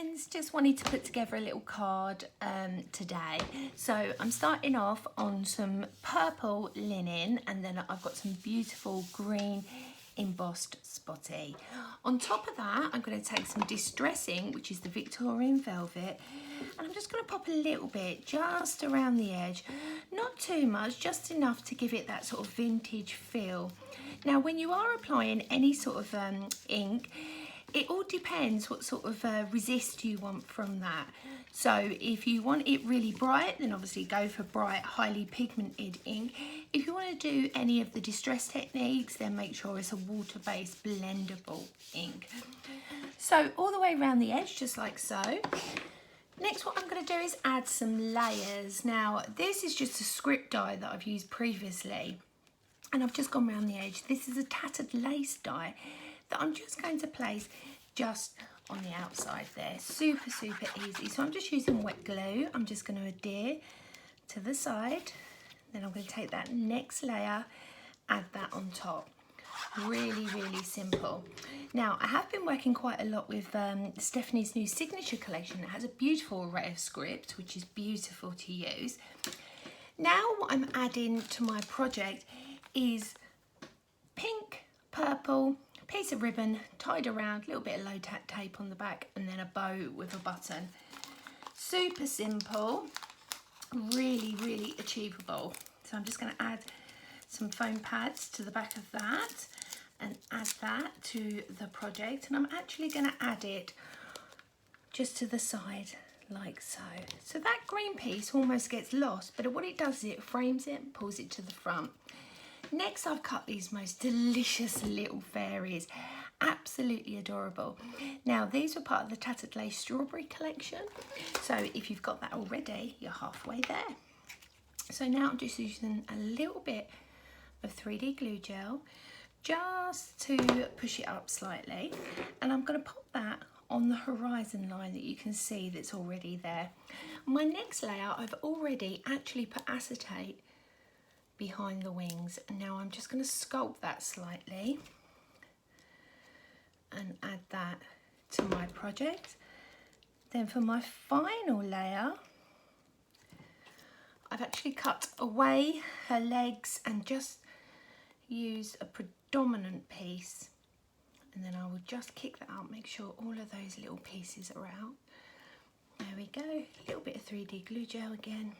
friends, just wanted to put together a little card today. So I'm starting off on some purple linen, and then I've got some beautiful green embossed spotty. On top of that, I'm going to take some distressing, which is the Victorian velvet, and I'm just going to pop a little bit just around the edge, not too much, just enough to give it that sort of vintage feel. Now when you are applying any sort of ink, it all depends what sort of resist you want from that. So if you want it really bright, then obviously go for bright, highly pigmented ink. If you want to do any of the distress techniques, then make sure it's a water-based blendable ink. So all the way around the edge, just like so. Next, what I'm going to do is add some layers. Now this is just a script die that I've used previously, and I've just gone around the edge. This is a tattered lace die that I'm just going to place just on the outside there. Super, super easy. So I'm just using wet glue. I'm just going to adhere to the side. Then I'm going to take that next layer, add that on top. Really, really simple. Now, I have been working quite a lot with Stephanie's new signature collection. It has a beautiful array of scripts, which is beautiful to use. Now what I'm adding to my project is pink, purple, piece of ribbon tied around, a little bit of low tack tape on the back, and then a bow with a button. Super simple, really, really achievable. So I'm just going to add some foam pads to the back of that and add that to the project, and I'm actually going to add it just to the side like so. So that green piece almost gets lost, but what it does is it frames it and pulls it to the front. Next, I've cut these most delicious little fairies, absolutely adorable. Now these were part of the Tattered Lace Strawberry collection, so if you've got that already, you're halfway there. So now I'm just using a little bit of 3D glue gel just to push it up slightly, and I'm going to pop that on the horizon line that you can see that's already there. My next layer, I've already actually put acetate behind the wings, and now I'm just going to sculpt that slightly and add that to my project. Then for my final layer, I've actually cut away her legs and just use a predominant piece, and then I will just kick that out, make sure all of those little pieces are out. There we go, a little bit of 3D glue gel again.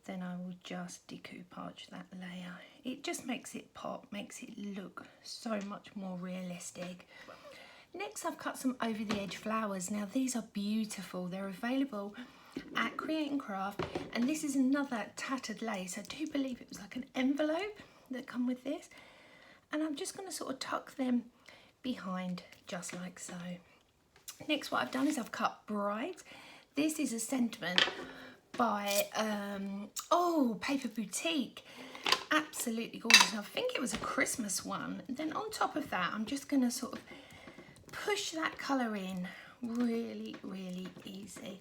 Then I will just decoupage that layer. It just makes it pop, makes it look so much more realistic. Next, I've cut some over the edge flowers. Now these are beautiful. They're available at Create and Craft, and this is another tattered lace. I do believe it was like an envelope that come with this, and I'm just going to sort of tuck them behind just like so. Next, what I've done is I've cut Bright. This is a sentiment by Paper Boutique. Absolutely gorgeous. I think it was a Christmas one. And then on top of that, I'm just going to sort of push that colour in really, really easy.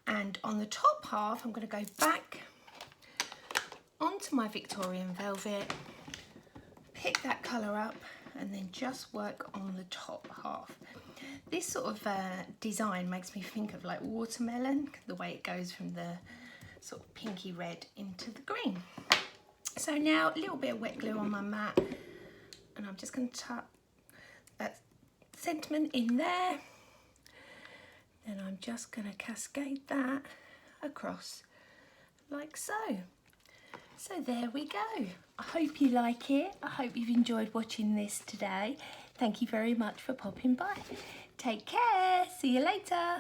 And on the top half, I'm going to go back onto my Victorian velvet, pick that colour up, and then just work on the top half. This sort of design makes me think of like watermelon, the way it goes from the sort of pinky red into the green. So now a little bit of wet glue on my mat, and I'm just going to tuck that sentiment in there. Then I'm just going to cascade that across like so. So there we go. I hope you like it. I hope you've enjoyed watching this today. Thank you very much for popping by. Take care. See you later.